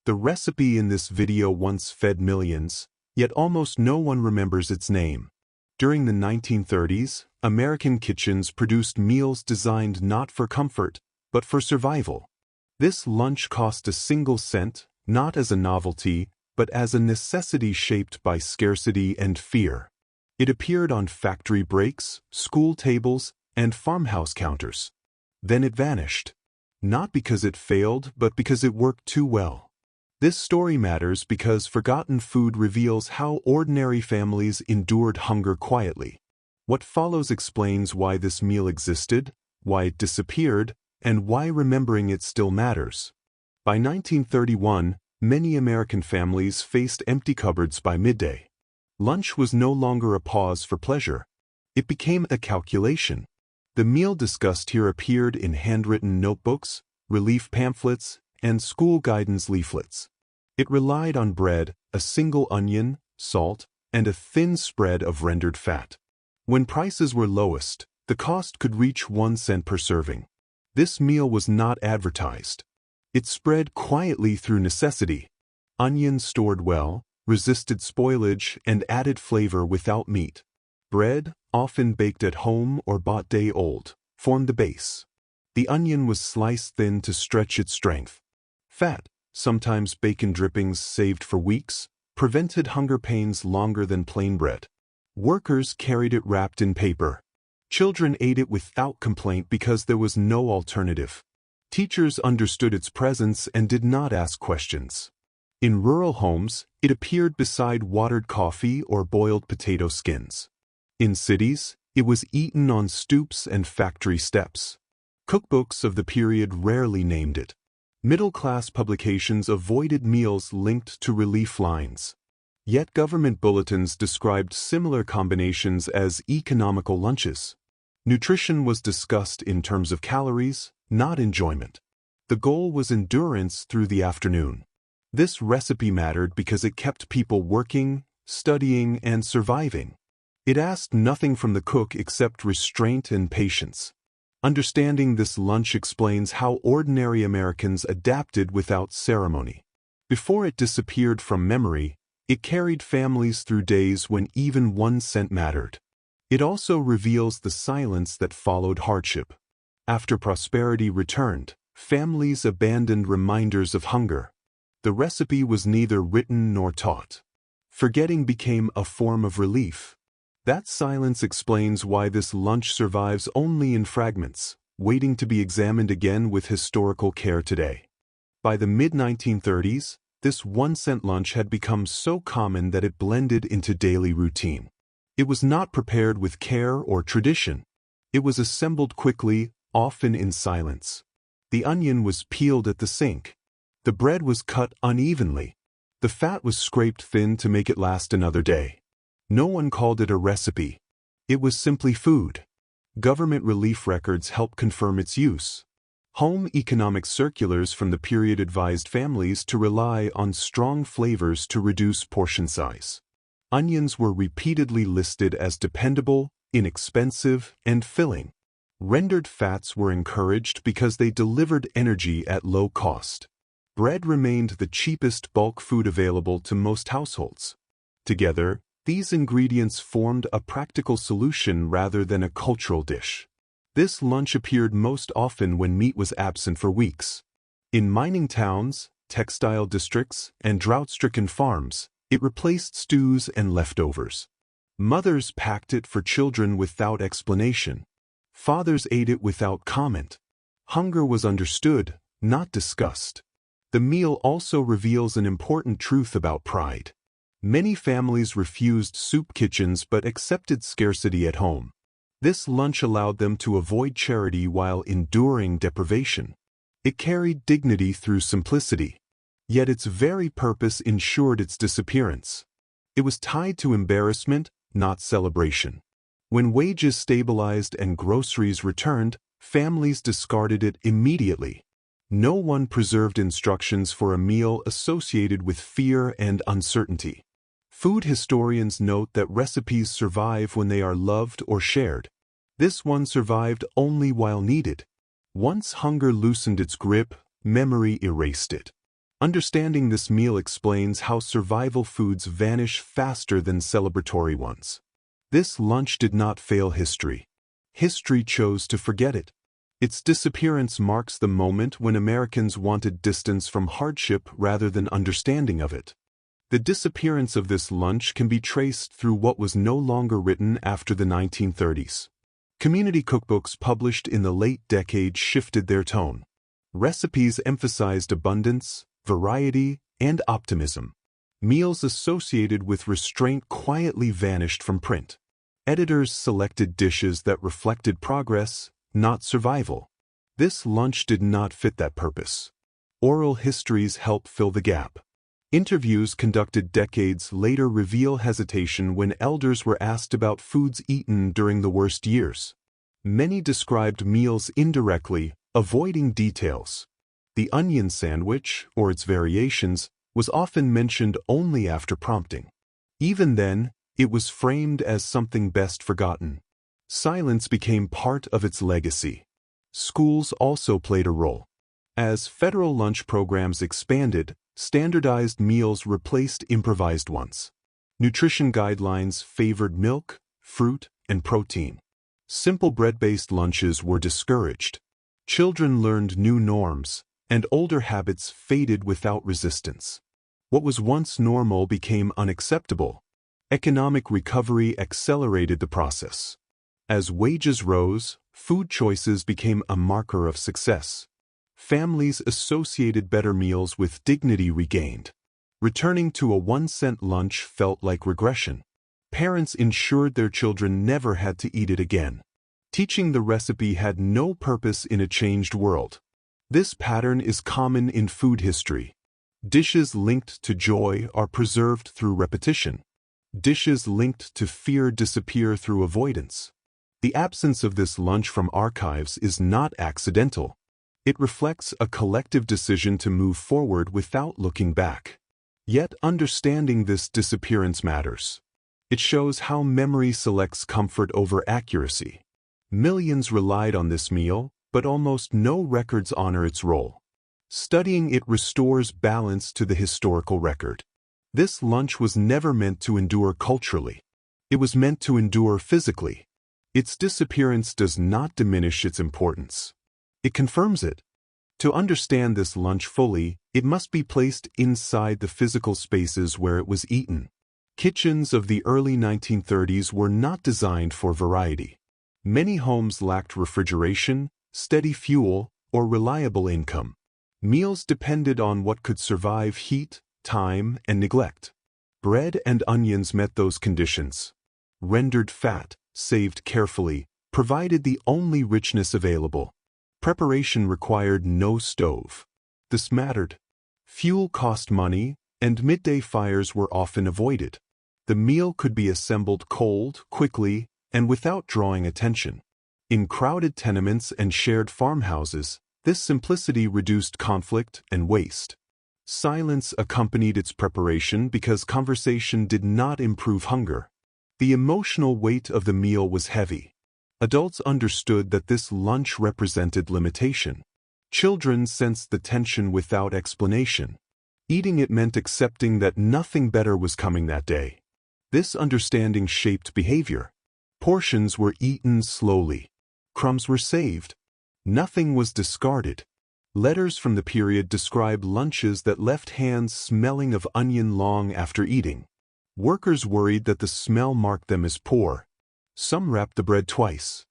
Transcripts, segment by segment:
The recipe in this video once fed millions, yet almost no one remembers its name. During the 1930s, American kitchens produced meals designed not for comfort, but for survival. This lunch cost a single cent, not as a novelty, but as a necessity shaped by scarcity and fear. It appeared on factory breaks, school tables, and farmhouse counters. Then it vanished. Not because it failed, but because it worked too well. This story matters because forgotten food reveals how ordinary families endured hunger quietly. What follows explains why this meal existed, why it disappeared, and why remembering it still matters. By 1931, many American families faced empty cupboards by midday. Lunch was no longer a pause for pleasure. It became a calculation. The meal discussed here appeared in handwritten notebooks, relief pamphlets, and school guidance leaflets. It relied on bread, a single onion, salt, and a thin spread of rendered fat. When prices were lowest, the cost could reach 1 cent per serving. This meal was not advertised. It spread quietly through necessity. Onions stored well, resisted spoilage, and added flavor without meat. Bread, often baked at home or bought day-old, formed the base. The onion was sliced thin to stretch its strength. Fat, sometimes bacon drippings saved for weeks, prevented hunger pains longer than plain bread. Workers carried it wrapped in paper. Children ate it without complaint because there was no alternative. Teachers understood its presence and did not ask questions. In rural homes, it appeared beside watered coffee or boiled potato skins. In cities, it was eaten on stoops and factory steps. Cookbooks of the period rarely named it. Middle-class publications avoided meals linked to relief lines. Yet government bulletins described similar combinations as economical lunches. Nutrition was discussed in terms of calories, not enjoyment. The goal was endurance through the afternoon. This recipe mattered because it kept people working, studying, and surviving. It asked nothing from the cook except restraint and patience. Understanding this lunch explains how ordinary Americans adapted without ceremony. Before it disappeared from memory, it carried families through days when even 1 cent mattered. It also reveals the silence that followed hardship. After prosperity returned, families abandoned reminders of hunger. The recipe was neither written nor taught. Forgetting became a form of relief. That silence explains why this lunch survives only in fragments, waiting to be examined again with historical care today. By the mid-1930s, this 1 cent lunch had become so common that it blended into daily routine. It was not prepared with care or tradition. It was assembled quickly, often in silence. The onion was peeled at the sink. The bread was cut unevenly. The fat was scraped thin to make it last another day. No one called it a recipe. It was simply food. Government relief records help confirm its use. Home economic circulars from the period advised families to rely on strong flavors to reduce portion size. Onions were repeatedly listed as dependable, inexpensive, and filling. Rendered fats were encouraged because they delivered energy at low cost. Bread remained the cheapest bulk food available to most households. Together, these ingredients formed a practical solution rather than a cultural dish. This lunch appeared most often when meat was absent for weeks. In mining towns, textile districts, and drought-stricken farms, it replaced stews and leftovers. Mothers packed it for children without explanation. Fathers ate it without comment. Hunger was understood, not discussed. The meal also reveals an important truth about pride. Many families refused soup kitchens but accepted scarcity at home. This lunch allowed them to avoid charity while enduring deprivation. It carried dignity through simplicity. Yet its very purpose ensured its disappearance. It was tied to embarrassment, not celebration. When wages stabilized and groceries returned, families discarded it immediately. No one preserved instructions for a meal associated with fear and uncertainty. Food historians note that recipes survive when they are loved or shared. This one survived only while needed. Once hunger loosened its grip, memory erased it. Understanding this meal explains how survival foods vanish faster than celebratory ones. This lunch did not fail history. History chose to forget it. Its disappearance marks the moment when Americans wanted distance from hardship rather than understanding of it. The disappearance of this lunch can be traced through what was no longer written after the 1930s. Community cookbooks published in the late decade shifted their tone. Recipes emphasized abundance, variety, and optimism. Meals associated with restraint quietly vanished from print. Editors selected dishes that reflected progress, not survival. This lunch did not fit that purpose. Oral histories help fill the gap. Interviews conducted decades later reveal hesitation when elders were asked about foods eaten during the worst years. Many described meals indirectly, avoiding details. The onion sandwich, or its variations, was often mentioned only after prompting. Even then, it was framed as something best forgotten. Silence became part of its legacy. Schools also played a role. As federal lunch programs expanded, standardized meals replaced improvised ones. Nutrition guidelines favored milk, fruit, and protein. Simple bread-based lunches were discouraged. Children learned new norms, and older habits faded without resistance. What was once normal became unacceptable. Economic recovery accelerated the process. As wages rose, food choices became a marker of success. Families associated better meals with dignity regained. Returning to a 1-cent lunch felt like regression. Parents ensured their children never had to eat it again. Teaching the recipe had no purpose in a changed world. This pattern is common in food history. Dishes linked to joy are preserved through repetition. Dishes linked to fear disappear through avoidance. The absence of this lunch from archives is not accidental. It reflects a collective decision to move forward without looking back. Yet understanding this disappearance matters. It shows how memory selects comfort over accuracy. Millions relied on this meal, but almost no records honor its role. Studying it restores balance to the historical record. This lunch was never meant to endure culturally. It was meant to endure physically. Its disappearance does not diminish its importance. It confirms it. To understand this lunch fully, it must be placed inside the physical spaces where it was eaten. Kitchens of the early 1930s were not designed for variety. Many homes lacked refrigeration, steady fuel, or reliable income. Meals depended on what could survive heat, time, and neglect. Bread and onions met those conditions. Rendered fat, saved carefully, provided the only richness available. Preparation required no stove. This mattered. Fuel cost money, and midday fires were often avoided. The meal could be assembled cold, quickly, and without drawing attention. In crowded tenements and shared farmhouses, this simplicity reduced conflict and waste. Silence accompanied its preparation because conversation did not improve hunger. The emotional weight of the meal was heavy. Adults understood that this lunch represented limitation. Children sensed the tension without explanation. Eating it meant accepting that nothing better was coming that day. This understanding shaped behavior. Portions were eaten slowly. Crumbs were saved. Nothing was discarded. Letters from the period describe lunches that left hands smelling of onion long after eating. Workers worried that the smell marked them as poor. Some wrapped the bread twice.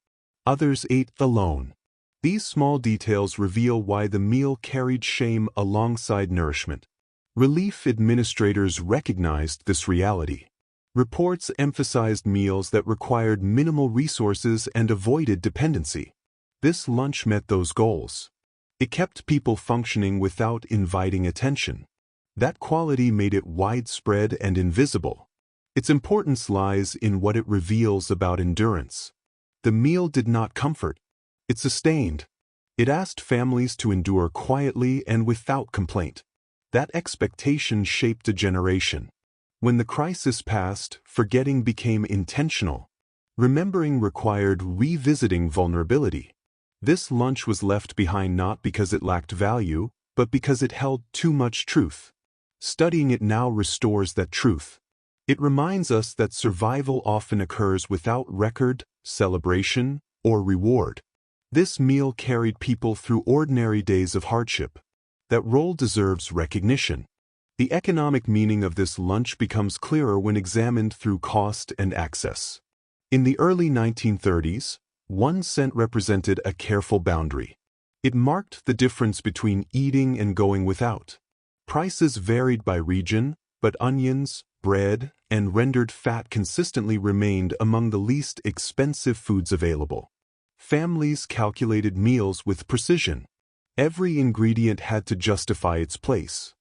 Others ate alone. These small details reveal why the meal carried shame alongside nourishment. Relief administrators recognized this reality. Reports emphasized meals that required minimal resources and avoided dependency. This lunch met those goals. It kept people functioning without inviting attention. That quality made it widespread and invisible. Its importance lies in what it reveals about endurance. The meal did not comfort. It sustained. It asked families to endure quietly and without complaint. That expectation shaped a generation. When the crisis passed, forgetting became intentional. Remembering required revisiting vulnerability. This lunch was left behind not because it lacked value, but because it held too much truth. Studying it now restores that truth. It reminds us that survival often occurs without record, celebration, or reward. This meal carried people through ordinary days of hardship. That role deserves recognition. The economic meaning of this lunch becomes clearer when examined through cost and access. In the early 1930s, 1 cent represented a careful boundary. It marked the difference between eating and going without. Prices varied by region, but onions, bread, and rendered fat consistently remained among the least expensive foods available. Families calculated meals with precision. Every ingredient had to justify its place.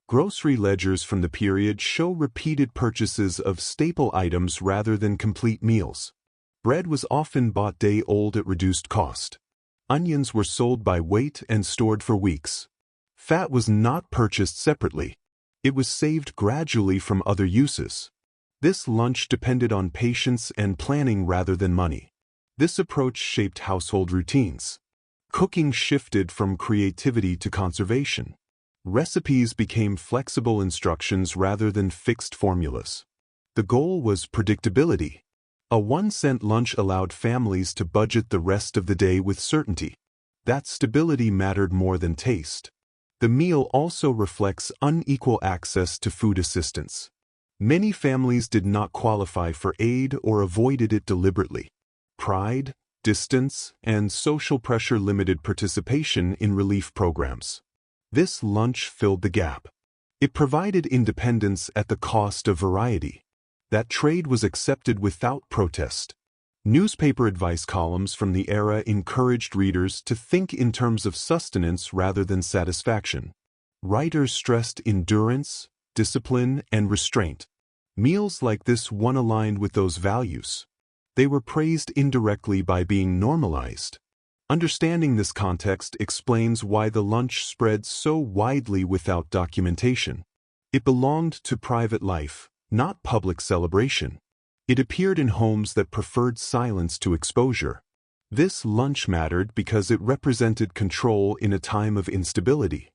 Grocery ledgers from the period show repeated purchases of staple items rather than complete meals. Bread was often bought day-old at reduced cost. Onions were sold by weight and stored for weeks. Fat was not purchased separately. It was saved gradually from other uses. This lunch depended on patience and planning rather than money. This approach shaped household routines. Cooking shifted from creativity to conservation. Recipes became flexible instructions rather than fixed formulas. The goal was predictability. A 1 cent lunch allowed families to budget the rest of the day with certainty. That stability mattered more than taste. The meal also reflects unequal access to food assistance. Many families did not qualify for aid or avoided it deliberately. Pride, distance, and social pressure limited participation in relief programs. This lunch filled the gap. It provided independence at the cost of variety. That trade was accepted without protest. Newspaper advice columns from the era encouraged readers to think in terms of sustenance rather than satisfaction. Writers stressed endurance, discipline, and restraint. Meals like this one aligned with those values. They were praised indirectly by being normalized. Understanding this context explains why the lunch spread so widely without documentation. It belonged to private life, not public celebration. It appeared in homes that preferred silence to exposure. This lunch mattered because it represented control in a time of instability.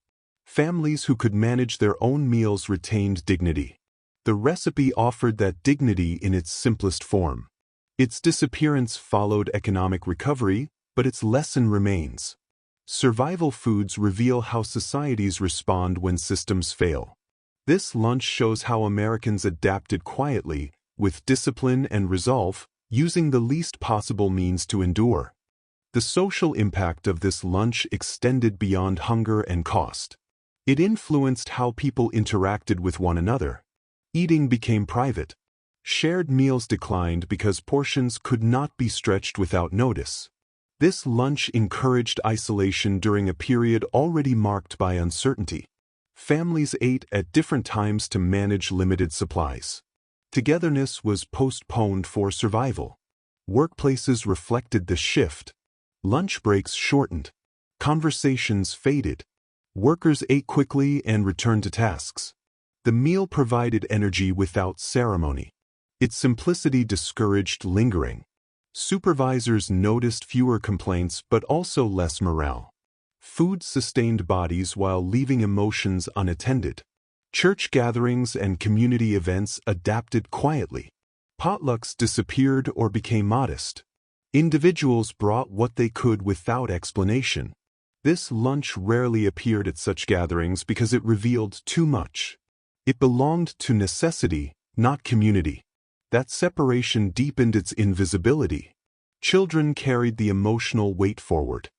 Families who could manage their own meals retained dignity. The recipe offered that dignity in its simplest form. Its disappearance followed economic recovery, but its lesson remains. Survival foods reveal how societies respond when systems fail. This lunch shows how Americans adapted quietly, with discipline and resolve, using the least possible means to endure. The social impact of this lunch extended beyond hunger and cost. It influenced how people interacted with one another. Eating became private. Shared meals declined because portions could not be stretched without notice. This lunch encouraged isolation during a period already marked by uncertainty. Families ate at different times to manage limited supplies. Togetherness was postponed for survival. Workplaces reflected this shift. Lunch breaks shortened. Conversations faded. Workers ate quickly and returned to tasks. The meal provided energy without ceremony. Its simplicity discouraged lingering. Supervisors noticed fewer complaints but also less morale. Food sustained bodies while leaving emotions unattended. Church gatherings and community events adapted quietly. Potlucks disappeared or became modest. Individuals brought what they could without explanation. This lunch rarely appeared at such gatherings because it revealed too much. It belonged to necessity, not community. That separation deepened its invisibility. Children carried the emotional weight forward.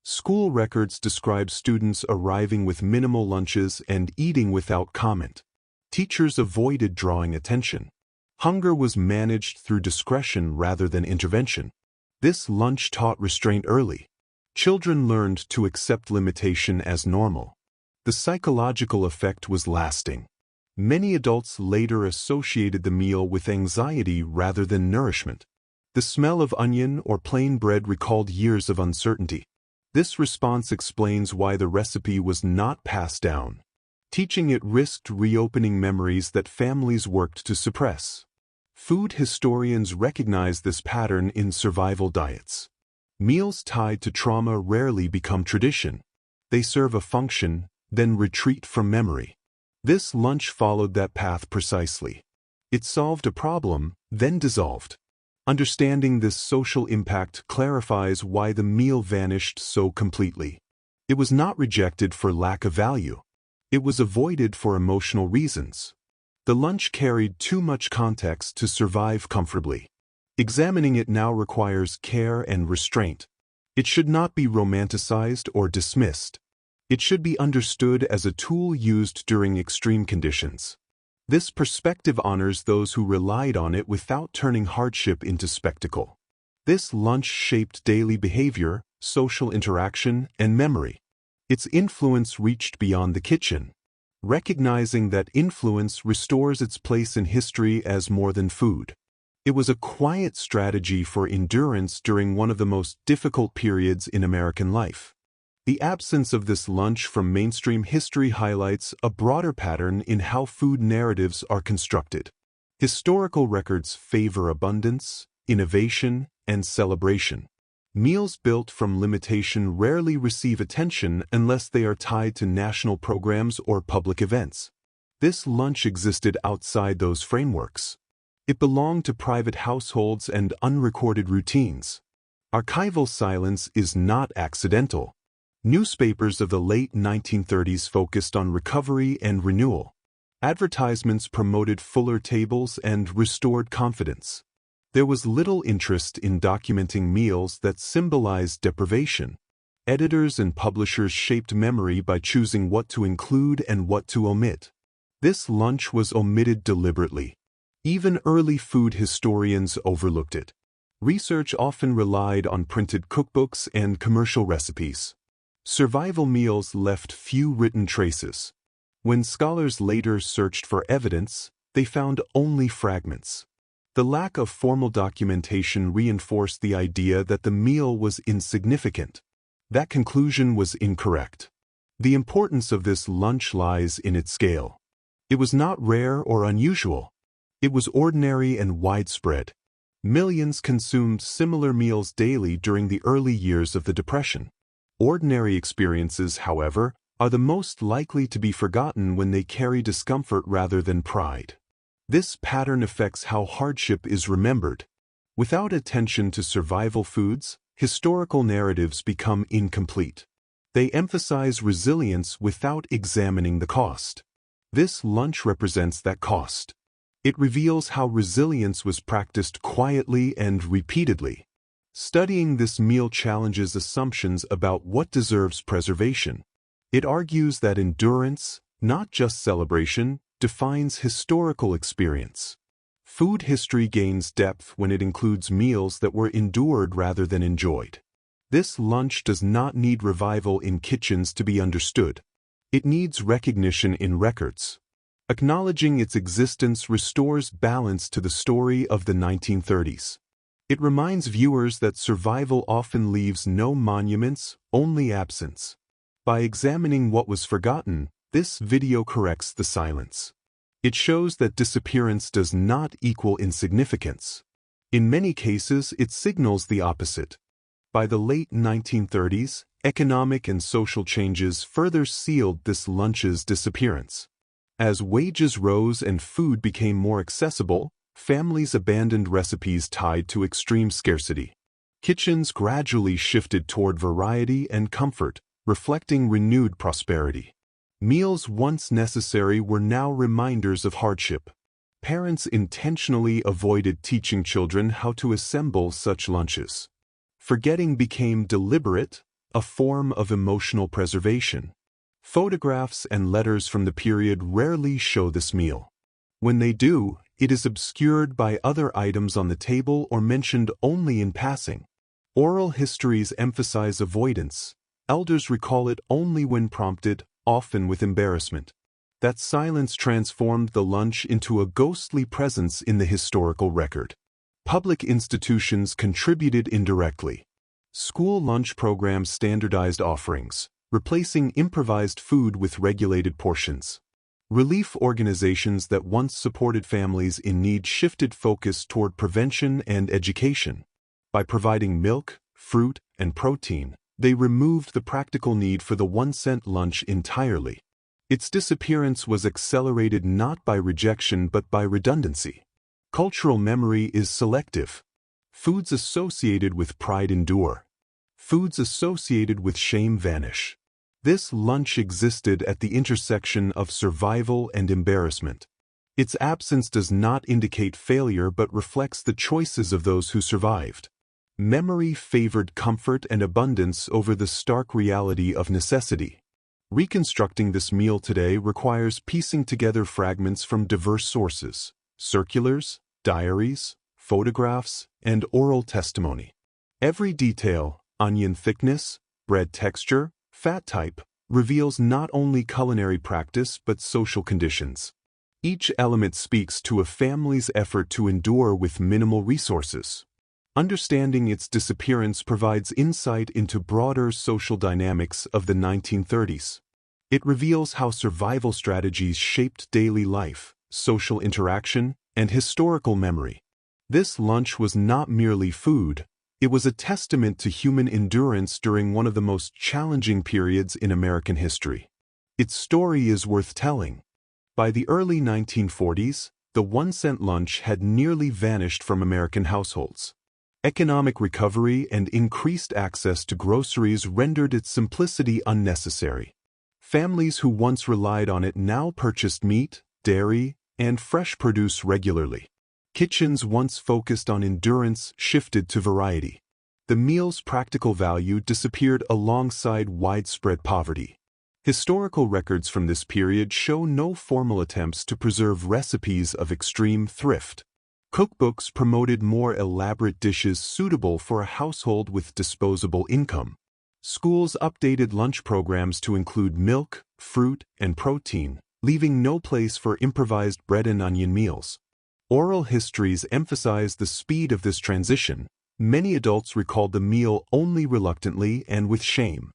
School records describe students arriving with minimal lunches and eating without comment. Teachers avoided drawing attention. Hunger was managed through discretion rather than intervention. This lunch taught restraint early. Children learned to accept limitation as normal. The psychological effect was lasting. Many adults later associated the meal with anxiety rather than nourishment. The smell of onion or plain bread recalled years of uncertainty. This response explains why the recipe was not passed down. Teaching it risked reopening memories that families worked to suppress. Food historians recognize this pattern in survival diets. Meals tied to trauma rarely become tradition. They serve a function, then retreat from memory. This lunch followed that path precisely. It solved a problem, then dissolved. Understanding this social impact clarifies why the meal vanished so completely. It was not rejected for lack of value. It was avoided for emotional reasons. The lunch carried too much context to survive comfortably. Examining it now requires care and restraint. It should not be romanticized or dismissed. It should be understood as a tool used during extreme conditions. This perspective honors those who relied on it without turning hardship into spectacle. This lunch shaped daily behavior, social interaction, and memory. Its influence reached beyond the kitchen. Recognizing that influence restores its place in history as more than food. It was a quiet strategy for endurance during one of the most difficult periods in American life. The absence of this lunch from mainstream history highlights a broader pattern in how food narratives are constructed. Historical records favor abundance, innovation, and celebration. Meals built from limitation rarely receive attention unless they are tied to national programs or public events. This lunch existed outside those frameworks. It belonged to private households and unrecorded routines. Archival silence is not accidental. Newspapers of the late 1930s focused on recovery and renewal. Advertisements promoted fuller tables and restored confidence. There was little interest in documenting meals that symbolized deprivation. Editors and publishers shaped memory by choosing what to include and what to omit. This lunch was omitted deliberately. Even early food historians overlooked it. Research often relied on printed cookbooks and commercial recipes. Survival meals left few written traces. When scholars later searched for evidence, they found only fragments. The lack of formal documentation reinforced the idea that the meal was insignificant. That conclusion was incorrect. The importance of this lunch lies in its scale. It was not rare or unusual. It was ordinary and widespread. Millions consumed similar meals daily during the early years of the Depression. Ordinary experiences, however, are the most likely to be forgotten when they carry discomfort rather than pride. This pattern affects how hardship is remembered. Without attention to survival foods, historical narratives become incomplete. They emphasize resilience without examining the cost. This lunch represents that cost. It reveals how resilience was practiced quietly and repeatedly. Studying this meal challenges assumptions about what deserves preservation. It argues that endurance, not just celebration, defines historical experience. Food history gains depth when it includes meals that were endured rather than enjoyed. This lunch does not need revival in kitchens to be understood. It needs recognition in records. Acknowledging its existence restores balance to the story of the 1930s. It reminds viewers that survival often leaves no monuments, only absence. By examining what was forgotten, this video corrects the silence. It shows that disappearance does not equal insignificance. In many cases, it signals the opposite. By the late 1930s, economic and social changes further sealed this lunch's disappearance. As wages rose and food became more accessible, families abandoned recipes tied to extreme scarcity. Kitchens gradually shifted toward variety and comfort, reflecting renewed prosperity. Meals once necessary were now reminders of hardship. Parents intentionally avoided teaching children how to assemble such lunches. Forgetting became deliberate, a form of emotional preservation. Photographs and letters from the period rarely show this meal. When they do, it is obscured by other items on the table or mentioned only in passing. Oral histories emphasize avoidance. Elders recall it only when prompted, often with embarrassment. That silence transformed the lunch into a ghostly presence in the historical record. Public institutions contributed indirectly. School lunch programs standardized offerings, replacing improvised food with regulated portions. Relief organizations that once supported families in need shifted focus toward prevention and education. By providing milk, fruit, and protein, They removed the practical need for the 1-cent lunch entirely. Its disappearance was accelerated not by rejection but by redundancy. Cultural memory is selective. Foods associated with pride endure. Foods associated with shame vanish. This lunch existed at the intersection of survival and embarrassment. Its absence does not indicate failure but reflects the choices of those who survived. Memory favored comfort and abundance over the stark reality of necessity. Reconstructing this meal today requires piecing together fragments from diverse sources: circulars, diaries, photographs, and oral testimony. Every detail, onion thickness, bread texture, fat type, reveals not only culinary practice but social conditions. Each element speaks to a family's effort to endure with minimal resources. Understanding its disappearance provides insight into broader social dynamics of the 1930s. It reveals how survival strategies shaped daily life, social interaction, and historical memory. This lunch was not merely food, it was a testament to human endurance during one of the most challenging periods in American history. Its story is worth telling. By the early 1940s, the 1-cent lunch had nearly vanished from American households. Economic recovery and increased access to groceries rendered its simplicity unnecessary. Families who once relied on it now purchased meat, dairy, and fresh produce regularly. Kitchens once focused on endurance shifted to variety. The meal's practical value disappeared alongside widespread poverty. Historical records from this period show no formal attempts to preserve recipes of extreme thrift. Cookbooks promoted more elaborate dishes suitable for a household with disposable income. Schools updated lunch programs to include milk, fruit, and protein, leaving no place for improvised bread and onion meals. Oral histories emphasize the speed of this transition. Many adults recalled the meal only reluctantly and with shame.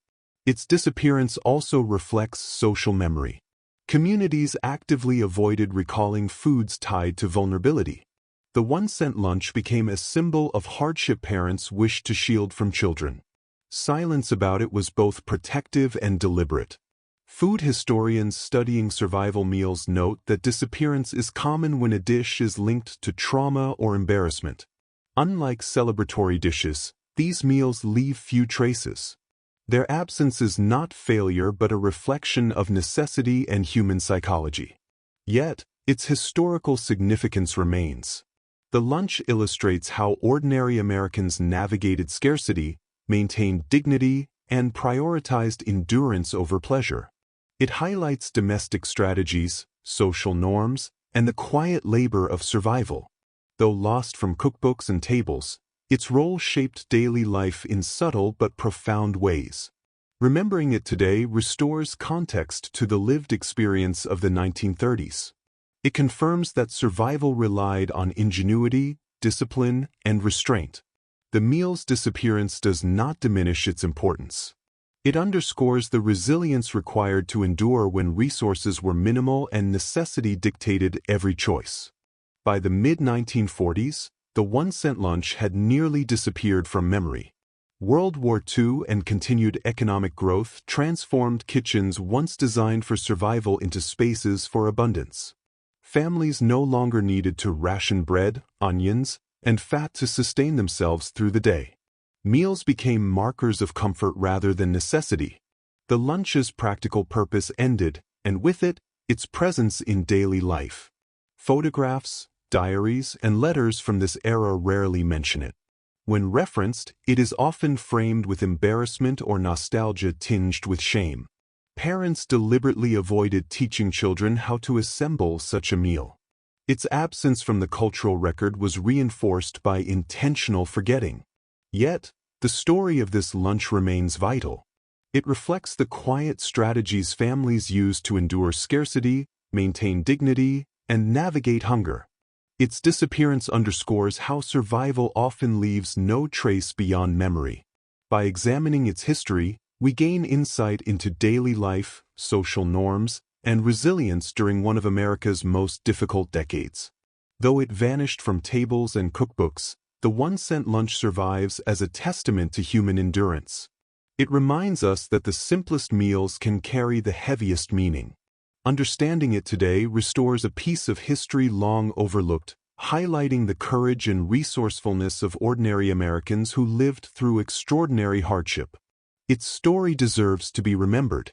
Its disappearance also reflects social memory. Communities actively avoided recalling foods tied to vulnerability. The 1-cent lunch became a symbol of hardship parents wished to shield from children. Silence about it was both protective and deliberate. Food historians studying survival meals note that disappearance is common when a dish is linked to trauma or embarrassment. Unlike celebratory dishes, these meals leave few traces. Their absence is not failure but a reflection of necessity and human psychology. Yet, its historical significance remains. The lunch illustrates how ordinary Americans navigated scarcity, maintained dignity, and prioritized endurance over pleasure. It highlights domestic strategies, social norms, and the quiet labor of survival. Though lost from cookbooks and tables, its role shaped daily life in subtle but profound ways. Remembering it today restores context to the lived experience of the 1930s. It confirms that survival relied on ingenuity, discipline, and restraint. The meal's disappearance does not diminish its importance. It underscores the resilience required to endure when resources were minimal and necessity dictated every choice. By the mid-1940s, the 1-cent lunch had nearly disappeared from memory. World War II and continued economic growth transformed kitchens once designed for survival into spaces for abundance. Families no longer needed to ration bread, onions, and fat to sustain themselves through the day. Meals became markers of comfort rather than necessity. The lunch's practical purpose ended, and with it, its presence in daily life. Photographs, diaries, and letters from this era rarely mention it. When referenced, it is often framed with embarrassment or nostalgia tinged with shame. Parents deliberately avoided teaching children how to assemble such a meal. Its absence from the cultural record was reinforced by intentional forgetting. Yet, the story of this lunch remains vital. It reflects the quiet strategies families used to endure scarcity, maintain dignity, and navigate hunger. Its disappearance underscores how survival often leaves no trace beyond memory. By examining its history, we gain insight into daily life, social norms, and resilience during one of America's most difficult decades. Though it vanished from tables and cookbooks, the 1-cent lunch survives as a testament to human endurance. It reminds us that the simplest meals can carry the heaviest meaning. Understanding it today restores a piece of history long overlooked, highlighting the courage and resourcefulness of ordinary Americans who lived through extraordinary hardship. Its story deserves to be remembered,